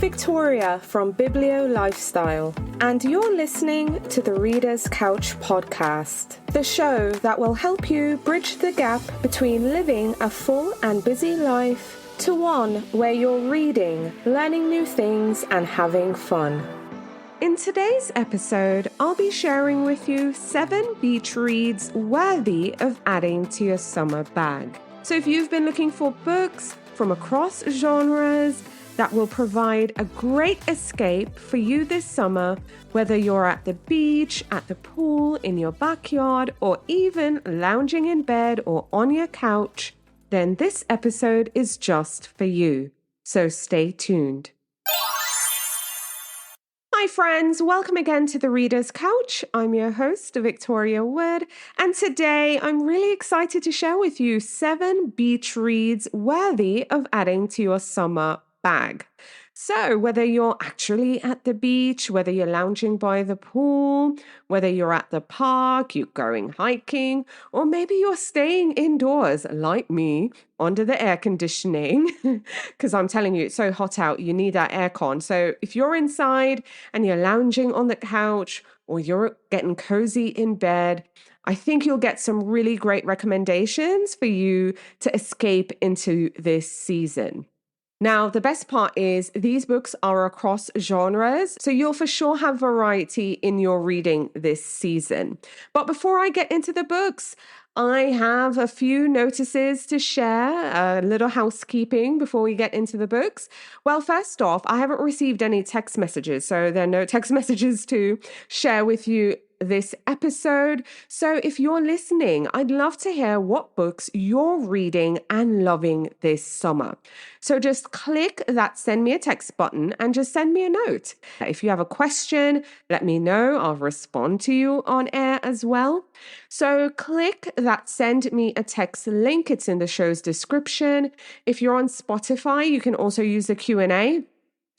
Victoria from Biblio Lifestyle, and you're listening to the Reader's Couch podcast, the show that will help you bridge the gap between living a full and busy life to one where you're reading, learning new things, and having fun. In today's episode, I'll be sharing with you 7 beach reads worthy of adding to your summer bag. So if you've been looking for books from across genres that will provide a great escape for you this summer, whether you're at the beach, at the pool, in your backyard, or even lounging in bed or on your couch, then this episode is just for you. So stay tuned. Hi friends, welcome again to the Reader's Couch. I'm your host, Victoria Wood, and today I'm really excited to share with you 7 beach reads worthy of adding to your summer bag. So whether you're actually at the beach, whether you're lounging by the pool, whether you're at the park, you're going hiking, or maybe you're staying indoors like me under the air conditioning, because I'm telling you, it's so hot out, you need that aircon. So if you're inside and you're lounging on the couch or you're getting cozy in bed, I think you'll get some really great recommendations for you to escape into this season. Now, the best part is these books are across genres, so you'll for sure have variety in your reading this season. But before I get into the books, I have a few notices to share, a little housekeeping before we get into the books. Well, first off, I haven't received any text messages, so there are no text messages to share with you this episode. So if you're listening, I'd love to hear what books you're reading and loving this summer. So just click that send me a text button and just send me a note. If you have a question, let me know. I'll respond to you on air as well. So click that send me a text link. It's in the show's description. If you're on Spotify, you can also use the Q&A.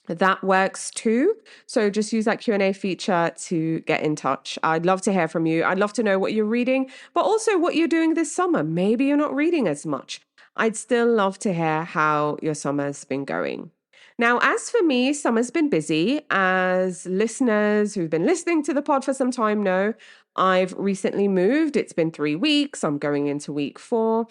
That works too. So just use that Q&A feature to get in touch. I'd love to hear from you. I'd love to know what you're reading, but also what you're doing this summer. Maybe you're not reading as much. I'd still love to hear how your summer's been going. Now, as for me, summer's been busy. As listeners who've been listening to the pod for some time know, I've recently moved. It's been 3 weeks. I'm going into week 4.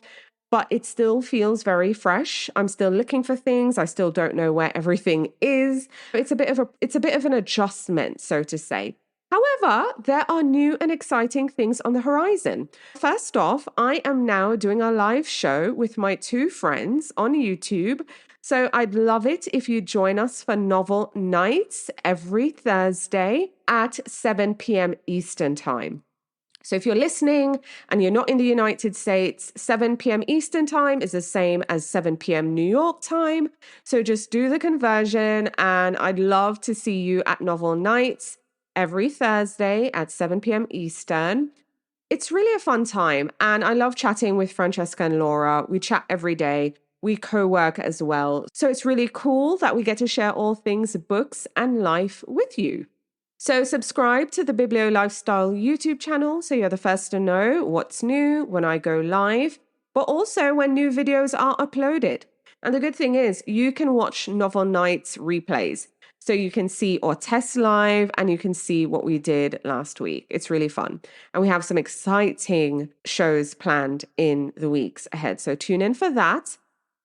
But it still feels very fresh. I'm still looking for things. I still don't know where everything is. It's a bit of an adjustment, so to say. However, there are new and exciting things on the horizon. First off, I am now doing a live show with my 2 friends on YouTube. So I'd love it if you join us for novel nights every Thursday at 7 p.m. Eastern Time. So if you're listening and you're not in the United States, 7 p.m. Eastern Time is the same as 7 p.m. New York time. So just do the conversion, and I'd love to see you at Novel Nights every Thursday at 7 p.m. Eastern. It's really a fun time, and I love chatting with Francesca and Laura. We chat every day. We co-work as well. So it's really cool that we get to share all things books and life with you. So subscribe to the Biblio Lifestyle YouTube channel so you're the first to know what's new when I go live, but also when new videos are uploaded. And the good thing is you can watch Novel Nights replays. So you can see or test live, and you can see what we did last week. It's really fun. And we have some exciting shows planned in the weeks ahead. So tune in for that.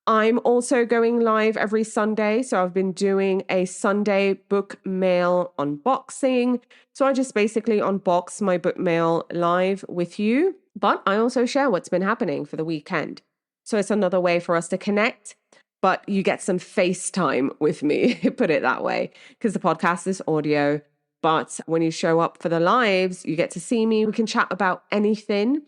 I'm also going live every Sunday. So I've been doing a Sunday book mail unboxing. So I just basically unbox my book mail live with you, but I also share what's been happening for the weekend. So it's another way for us to connect, but you get some FaceTime with me, put it that way, because the podcast is audio. But when you show up for the lives, you get to see me. We can chat about anything.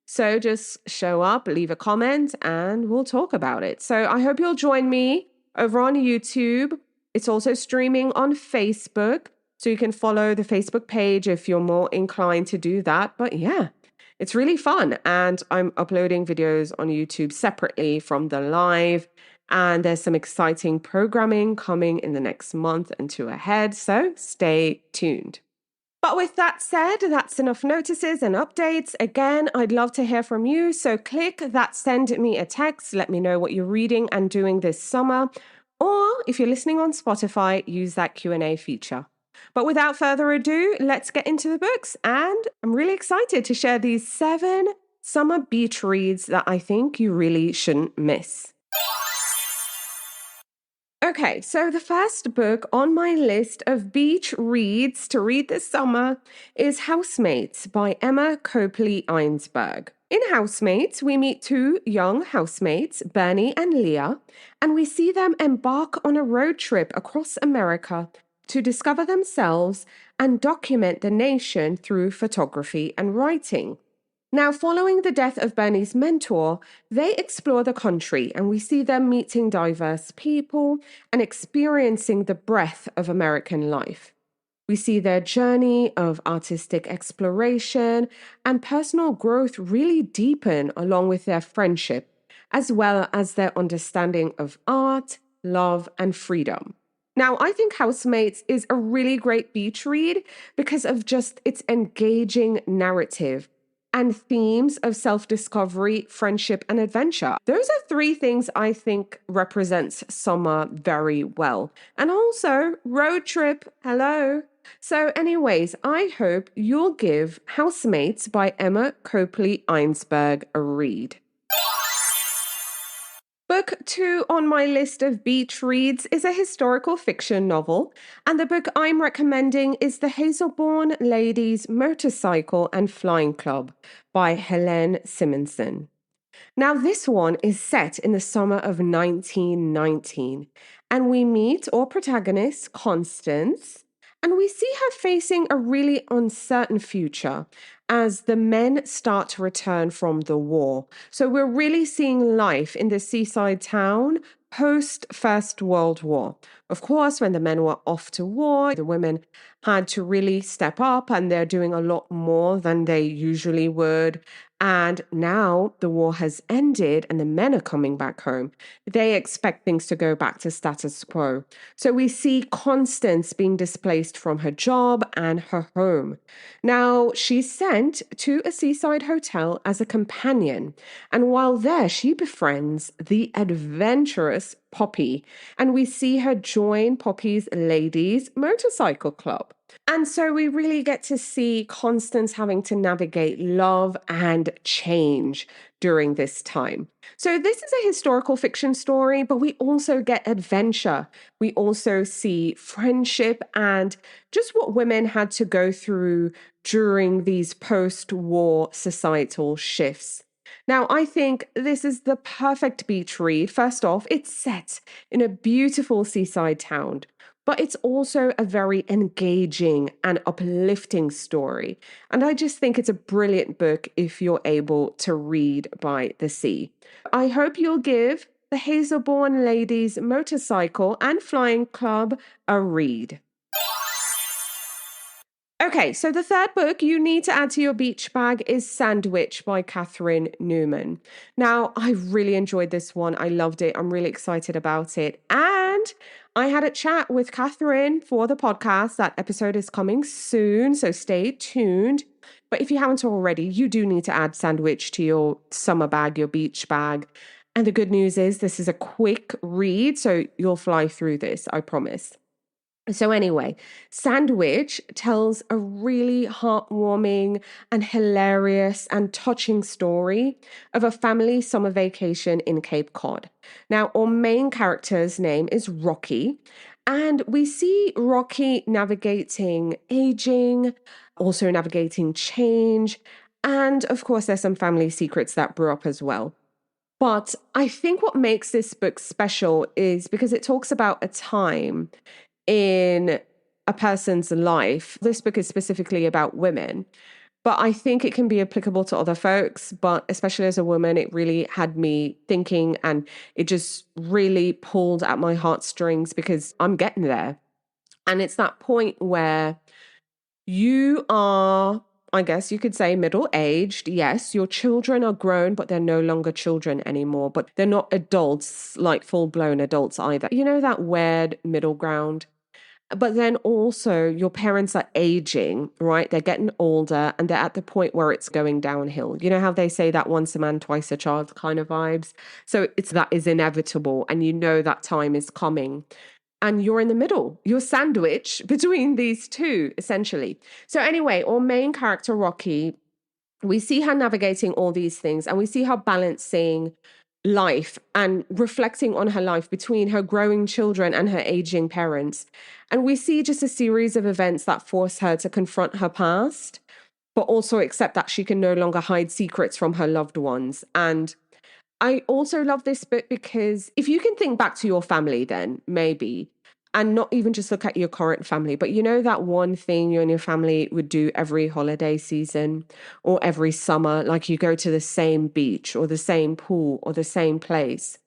So just show up, leave a comment, and we'll talk about it. So I hope you'll join me over on YouTube. It's also streaming on Facebook, so you can follow the Facebook page if you're more inclined to do that. But yeah, it's really fun. And I'm uploading videos on YouTube separately from the live. And there's some exciting programming coming in the next month and 2 ahead. So stay tuned. But with that said, that's enough notices and updates. Again, I'd love to hear from you. So click that send me a text. Let me know what you're reading and doing this summer. Or if you're listening on Spotify, use that Q&A feature. But without further ado, let's get into the books. And I'm really excited to share these 7 summer beach reads that I think you really shouldn't miss. Okay, so the first book on my list of beach reads to read this summer is Housemates by Emma Copley Einsberg. In Housemates, we meet 2 young housemates, Bernie and Leah, and we see them embark on a road trip across America to discover themselves and document the nation through photography and writing. Now, following the death of Bernie's mentor, they explore the country and we see them meeting diverse people and experiencing the breadth of American life. We see their journey of artistic exploration and personal growth really deepen along with their friendship, as well as their understanding of art, love, and freedom. Now, I think Housemates is a really great beach read because of just its engaging narrative and themes of self-discovery, friendship, and adventure. Those are 3 things I think represents summer very well. And also road trip, hello. So anyways, I hope you'll give Housemates by Emma Copley Einsberg a read. Book 2 on my list of beach reads is a historical fiction novel, and the book I'm recommending is The Hazelbourne Ladies Motorcycle and Flying Club by Helene Simonson. Now, this one is set in the summer of 1919, and we meet our protagonist, Constance, and we see her facing a really uncertain future as the men start to return from the war. So we're really seeing life in the seaside town post First World War. Of course, when the men were off to war, the women had to really step up and they're doing a lot more than they usually would. And now the war has ended and the men are coming back home. They expect things to go back to status quo. So we see Constance being displaced from her job and her home. Now, she's sent to a seaside hotel as a companion. And while there, she befriends the adventurous Poppy. And we see her join Poppy's Ladies Motorcycle Club. And so we really get to see Constance having to navigate love and change during this time. So this is a historical fiction story, but we also get adventure. We also see friendship and just what women had to go through during these post-war societal shifts. Now, I think this is the perfect beach read. First off, it's set in a beautiful seaside town, but it's also a very engaging and uplifting story. And I just think it's a brilliant book if you're able to read by the sea. I hope you'll give The Hazelbourne Ladies Motorcycle and Flying Club a read. Okay, so the third book you need to add to your beach bag is Sandwich by Catherine Newman. Now, I really enjoyed this one. I loved it. I'm really excited about it. And I had a chat with Catherine for the podcast. That episode is coming soon, so stay tuned. But if you haven't already, you do need to add Sandwich to your summer bag, your beach bag. And the good news is this is a quick read, so you'll fly through this, I promise. So anyway, Sandwich tells a really heartwarming and hilarious and touching story of a family summer vacation in Cape Cod. Now, our main character's name is Rocky, and we see Rocky navigating aging, also navigating change, and of course, there's some family secrets that brew up as well. But I think what makes this book special is because it talks about a time in a person's life. This book is specifically about women, but I think it can be applicable to other folks. But especially as a woman, it really had me thinking and it just really pulled at my heartstrings because I'm getting there. And it's that point where you are, I guess you could say, middle-aged. Yes, your children are grown, but they're no longer children anymore. But they're not adults, like full-blown adults either. You know, that weird middle ground. But then also your parents are aging, right? They're getting older and they're at the point where it's going downhill. You know how they say that once a man, twice a child kind of vibes? So it's that is inevitable and you know that time is coming. And you're in the middle. You're sandwiched between these two, essentially. So anyway, our main character, Rocky, we see her navigating all these things and we see her balancing life and reflecting on her life between her growing children and her aging parents. And we see just a series of events that force her to confront her past, but also accept that she can no longer hide secrets from her loved ones. And I also love this book because if you can think back to your family, then maybe, and not even just look at your current family, but you know that one thing you and your family would do every holiday season or every summer, like you go to the same beach or the same pool or the same place.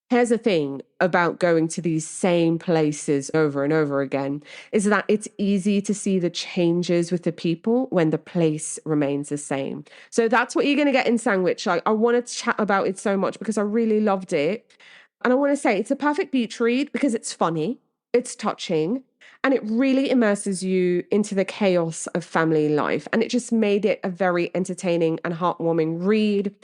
Here's the thing about going to these same places over and over again is that it's easy to see the changes with the people when the place remains the same. So that's what you're going to get in Sandwich. I wanted to chat about it so much because I really loved it. And I want to say it's a perfect beach read because it's funny, it's touching, and it really immerses you into the chaos of family life. And it just made it a very entertaining and heartwarming read.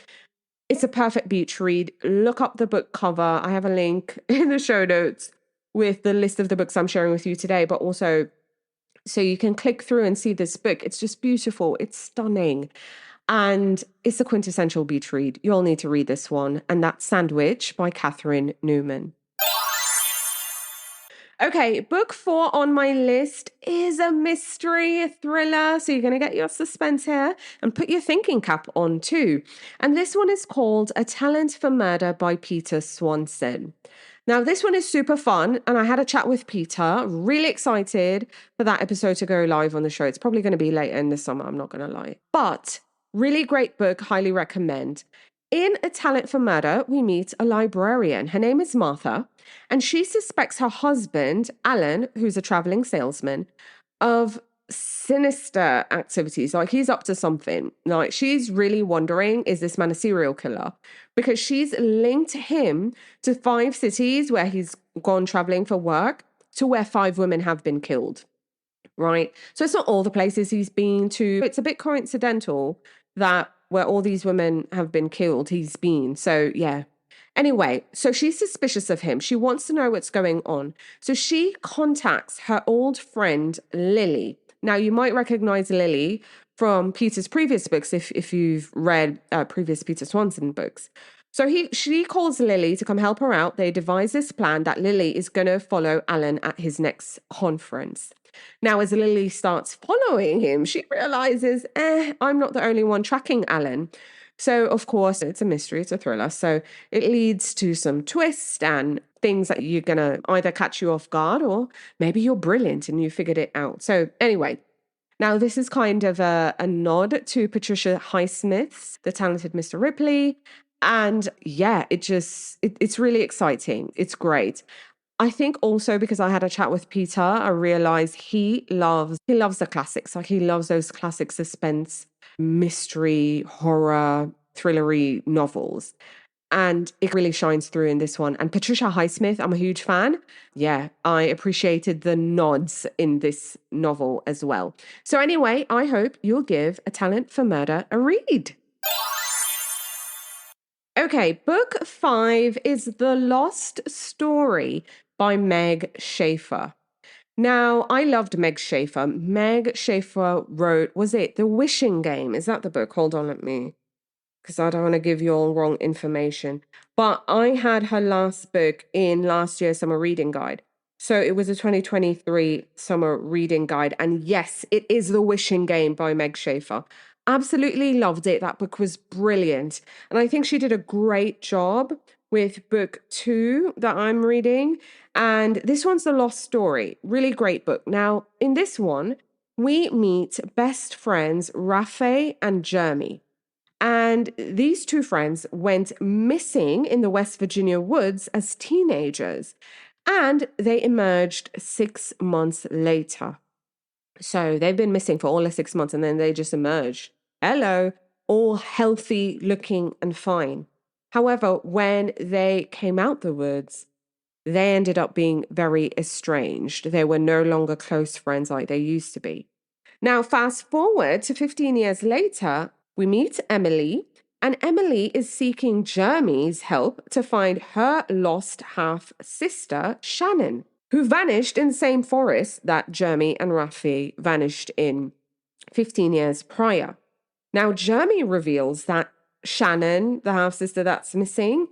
It's a perfect beach read. Look up the book cover. I have a link in the show notes with the list of the books I'm sharing with you today, but also so you can click through and see this book. It's just beautiful. It's stunning. And it's a quintessential beach read. You'll need to read this one. And that's Sandwich by Catherine Newman. Okay, book 4 on my list is a mystery thriller. So you're going to get your suspense here and put your thinking cap on too. And this one is called A Talent for Murder by Peter Swanson. Now, this one is super fun. And I had a chat with Peter, really excited for that episode to go live on the show. It's probably going to be later in the summer, I'm not going to lie. But really great book, highly recommend. In A Talent for Murder, we meet a librarian. Her name is Martha, and she suspects her husband, Alan, who's a traveling salesman, of sinister activities. Like he's up to something. Like she's really wondering, is this man a serial killer? Because she's linked him to 5 cities where he's gone traveling for work to where 5 women have been killed. Right. So it's not all the places he's been to. It's a bit coincidental that where all these women have been killed, he's been. So, yeah. Anyway, so she's suspicious of him. She wants to know what's going on. So she contacts her old friend, Lily. Now, you might recognize Lily from Peter's previous books if you've read previous Peter Swanson books. So she calls Lily to come help her out. They devise this plan that Lily is going to follow Alan at his next conference. Now, as Lily starts following him, she realizes, I'm not the only one tracking Alan. So, of course, it's a mystery, it's a thriller. So it leads to some twists and things that you're going to either catch you off guard or maybe you're brilliant and you figured it out. So anyway, now this is kind of a nod to Patricia Highsmith's The Talented Mr. Ripley. And yeah, it's really exciting. It's great. I think also because I had a chat with Peter, I realized he loves the classics. Like he loves those classic suspense, mystery, horror, thrillery novels. And it really shines through in this one. And Patricia Highsmith, I'm a huge fan. Yeah, I appreciated the nods in this novel as well. So anyway, I hope you'll give A Talent for Murder a read. Okay, book 5 is The Lost Story by Meg Schaefer. Now, I loved Meg Schaefer. Meg Schaefer wrote, was it The Wishing Game? Is that the book? Hold on, let me, because I don't want to give you all wrong information. But I had her last book in last year's summer reading guide. So it was a 2023 summer reading guide. And yes, it is The Wishing Game by Meg Schaefer. Absolutely loved it. That book was brilliant. And I think she did a great job with book 2 that I'm reading. And this one's The Lost Story. Really great book. Now, in this one, we meet best friends Rafe and Jeremy. And these 2 friends went missing in the West Virginia woods as teenagers. And they emerged 6 months later. So they've been missing for all of 6 months and then they just emerged. Hello, all healthy looking and fine. However, when they came out the woods, they ended up being very estranged. They were no longer close friends like they used to be. Now, fast forward to 15 years later, we meet Emily, and Emily is seeking Jeremy's help to find her lost half sister, Shannon, who vanished in the same forest that Jeremy and Rafi vanished in 15 years prior. Now, Jeremy reveals that Shannon, the half sister that's missing,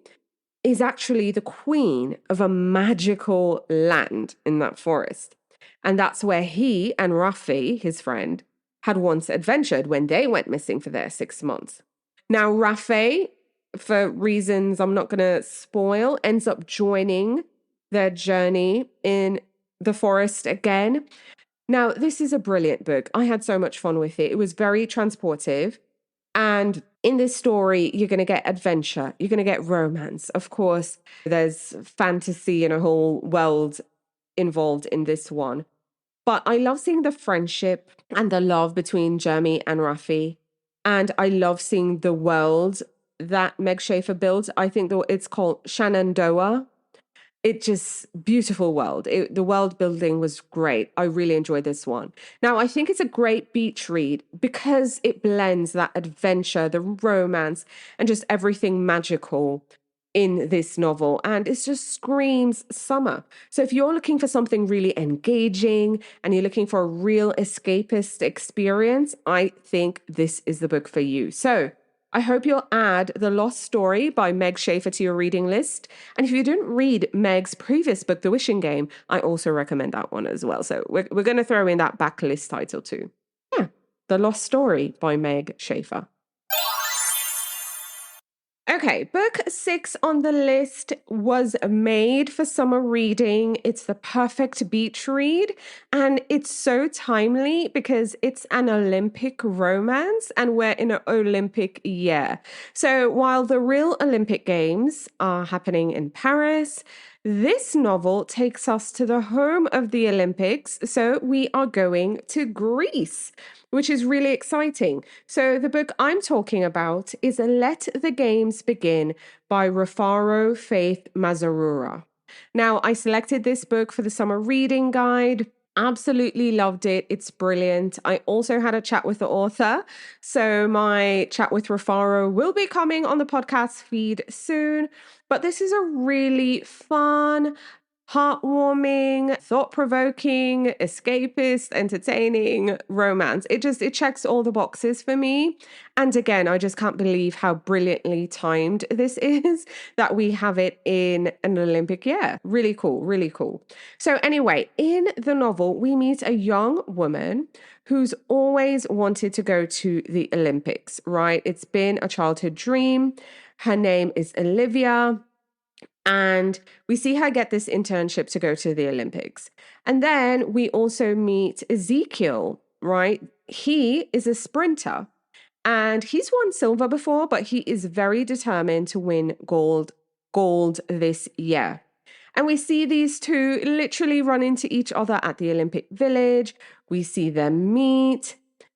is actually the queen of a magical land in that forest. And that's where he and Rafi, his friend, had once adventured when they went missing for their 6 months. Now, Rafi, for reasons I'm not going to spoil, ends up joining their journey in the forest again. Now, this is a brilliant book. I had so much fun with it. It was very transportive. And in this story, you're going to get adventure, you're going to get romance. Of course, there's fantasy and a whole world involved in this one. But I love seeing the friendship and the love between Jeremy and Rafi. And I love seeing the world that Meg Schaefer built. I think it's called Shenandoah. It just beautiful world. The world building was great. I really enjoyed this one. Now, I think it's a great beach read because it blends that adventure, the romance, and just everything magical in this novel. And it just screams summer. So if you're looking for something really engaging and you're looking for a real escapist experience, I think this is the book for you. So I hope you'll add The Lost Story by Meg Schaefer to your reading list. And if you didn't read Meg's previous book, The Wishing Game, I also recommend that one as well. So we're going to throw in that backlist title too. Yeah, The Lost Story by Meg Schaefer. Okay, book 6 on the list was made for summer reading. It's the perfect beach read, and it's so timely because it's an Olympic romance and we're in an Olympic year. So while the real Olympic Games are happening in Paris, this novel takes us to the home of the Olympics. So we are going to Greece, which is really exciting. So the book I'm talking about is Let the Games Begin by Rufaro Faith Mazarura. Now, I selected this book for the summer reading guide. Absolutely loved it. It's brilliant. I also had a chat with the author. So my chat with Rufaro will be coming on the podcast feed soon. But this is a really fun, heartwarming, thought-provoking, escapist, entertaining romance. It checks all the boxes for me. And again, I just can't believe how brilliantly timed this is, that we have it in an Olympic year. Really cool, really cool. So anyway, in the novel, we meet a young woman who's always wanted to go to the Olympics, right? It's been a childhood dream. Her name is Olivia. And we see her get this internship to go to the Olympics. And then we also meet Ezekiel, right? He is a sprinter and he's won silver before, but he is very determined to win gold this year. And we see these two literally run into each other at the Olympic Village. We see them meet.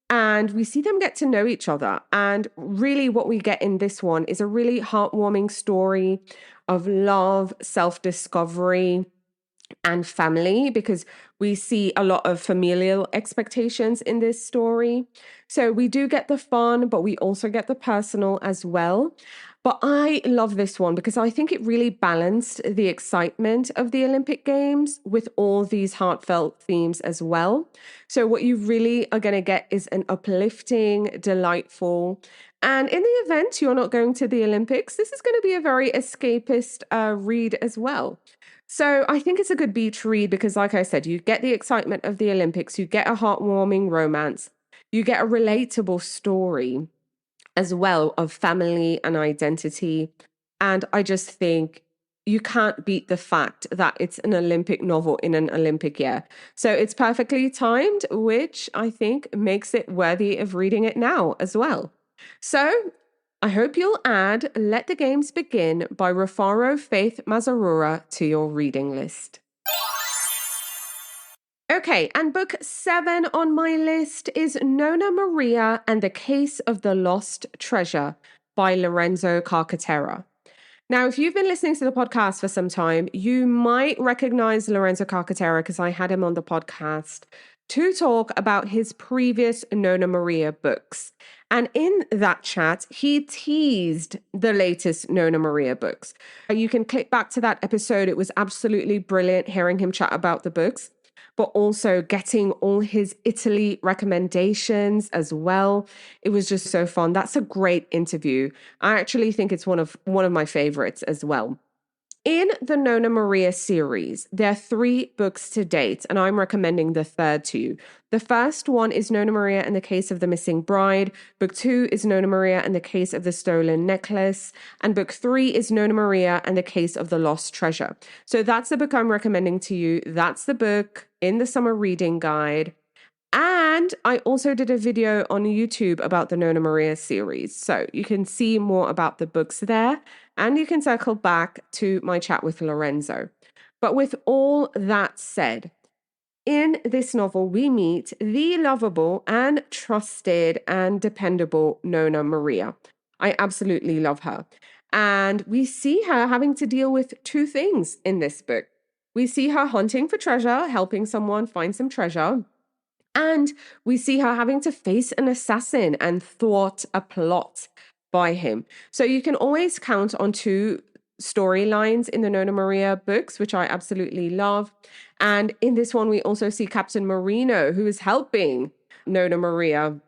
And we see them get to know each other. And really what we get in this one is a really heartwarming story of love, self-discovery, and family, because we see a lot of familial expectations in this story. So we do get the fun, but we also get the personal as well. But I love this one because I think it really balanced the excitement of the Olympic Games with all these heartfelt themes as well. So what you really are going to get is an uplifting, delightful, and in the event you're not going to the Olympics, this is going to be a very escapist read as well. So I think it's a good beach read because, like I said, you get the excitement of the Olympics, you get a heartwarming romance, you get a relatable story as well of family and identity. And I just think you can't beat the fact that it's an Olympic novel in an Olympic year. So it's perfectly timed, which I think makes it worthy of reading it now as well. So I hope you'll add Let the Games Begin by Rufaro Faith Mazarura to your reading list. Okay, and book 7 on my list is Nona Maria and the Case of the Lost Treasure by Lorenzo Carcaterra. Now, if you've been listening to the podcast for some time, you might recognize Lorenzo Carcaterra because I had him on the podcast to talk about his previous Nona Maria books. And in that chat, he teased the latest Nona Maria books. You can click back to that episode. It was absolutely brilliant hearing him chat about the books, but also getting all his Italy recommendations as well. It was just so fun. That's a great interview. I actually think it's one of my favorites as well. In the Nona Maria series, there are 3 books to date, and I'm recommending the third to you. The first one is Nona Maria and the Case of the Missing Bride. Book 2 is Nona Maria and the Case of the Stolen Necklace. And book 3 is Nona Maria and the Case of the Lost Treasure. So that's the book I'm recommending to you. That's the book in the summer reading guide. And I also did a video on YouTube about the Nona Maria series. So you can see more about the books there, and you can circle back to my chat with Lorenzo. But with all that said, in this novel, we meet the lovable and trusted and dependable Nona Maria. I absolutely love her. And we see her having to deal with 2 things in this book. We see her hunting for treasure, helping someone find some treasure. And we see her having to face an assassin and thwart a plot by him. So you can always count on 2 storylines in the Nona Maria books, which I absolutely love. And in this one, we also see Captain Marino, who is helping Nona Maria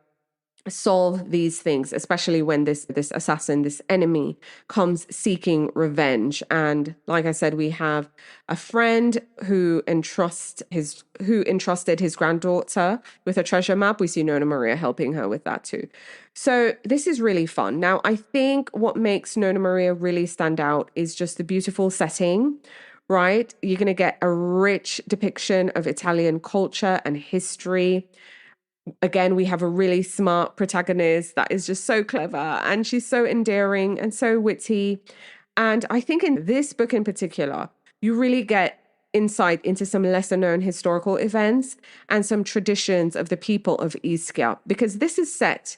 solve these things, especially when this assassin, this enemy, comes seeking revenge. And like I said, we have a friend who entrusted his granddaughter with a treasure map. We see Nona Maria helping her with that too. So this is really fun. Now, I think what makes Nona Maria really stand out is just the beautiful setting. Right? You're going to get a rich depiction of Italian culture and history. Again, we have a really smart protagonist that is just so clever, and she's so endearing and so witty. And I think in this book in particular, you really get insight into some lesser known historical events and some traditions of the people of Ischia, because this is set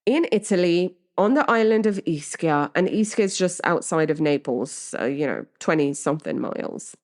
in Italy on the island of Ischia, and Ischia is just outside of Naples, 20 something miles.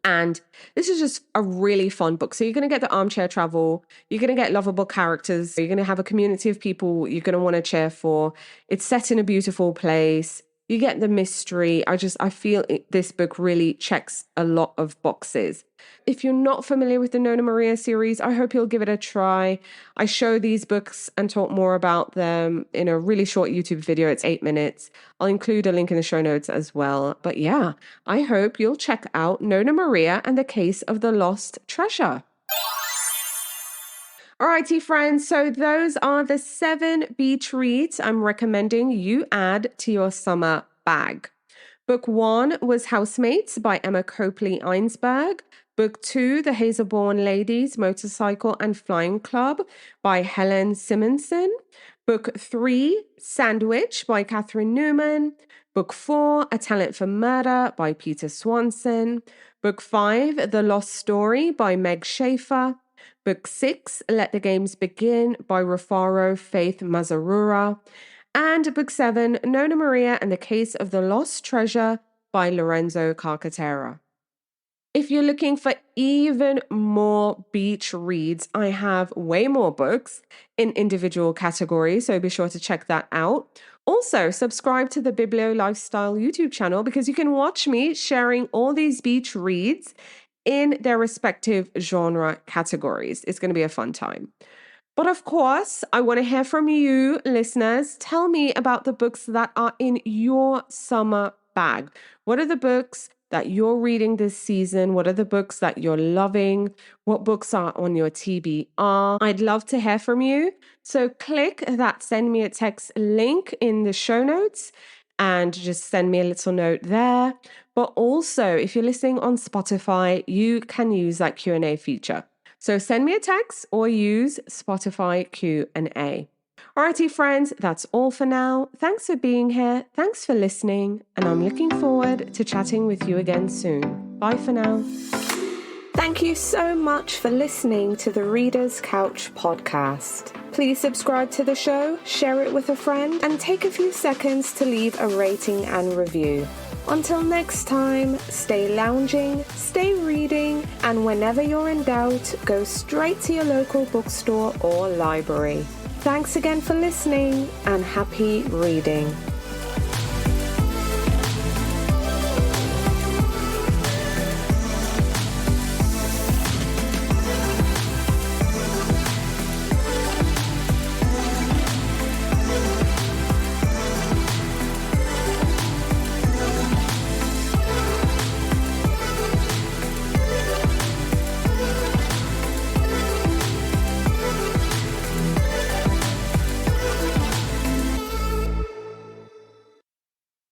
And this is just a really fun book. So you're going to get the armchair travel. You're going to get lovable characters. You're going to have a community of people you're going to want to cheer for. It's set in a beautiful place. You get the mystery. I feel this book really checks a lot of boxes. If you're not familiar with the Nona Maria series, I hope you'll give it a try. I show these books and talk more about them in a really short YouTube video. It's 8 minutes. I'll include a link in the show notes as well. But yeah, I hope you'll check out Nona Maria and the Case of the Lost Treasure. Alrighty, friends, so those are the 7 beach reads I'm recommending you add to your summer bag. Book 1 was Housemates by Emma Copley Einsberg. Book 2, The Hazelbourne Ladies, Motorcycle and Flying Club by Helen Simonson. Book 3, Sandwich by Catherine Newman. Book 4, A Talent for Murder by Peter Swanson. Book 5, The Lost Story by Meg Schaefer. Book 6, Let the Games Begin by Rufaro Faith Mazarura. And Book 7, Nona Maria and the Case of the Lost Treasure by Lorenzo Carcaterra. If you're looking for even more beach reads, I have way more books in individual categories, so be sure to check that out. Also, subscribe to the Biblio Lifestyle YouTube channel because you can watch me sharing all these beach reads in their respective genre categories. It's going to be a fun time. But of course, I want to hear from you, listeners. Tell me about the books that are in your summer bag. What are the books that you're reading this season? What are the books that you're loving? What books are on your TBR? I'd love to hear from you. So click that send me a text link in the show notes and just send me a little note there. But also, if you're listening on Spotify, you can use that Q&A feature. So send me a text or use Spotify Q&A. Alrighty, friends, that's all for now. Thanks for being here. Thanks for listening. And I'm looking forward to chatting with you again soon. Bye for now. Thank you so much for listening to the Reader's Couch podcast. Please subscribe to the show, share it with a friend, and take a few seconds to leave a rating and review. Until next time, stay lounging, stay reading, and whenever you're in doubt, go straight to your local bookstore or library. Thanks again for listening, and happy reading.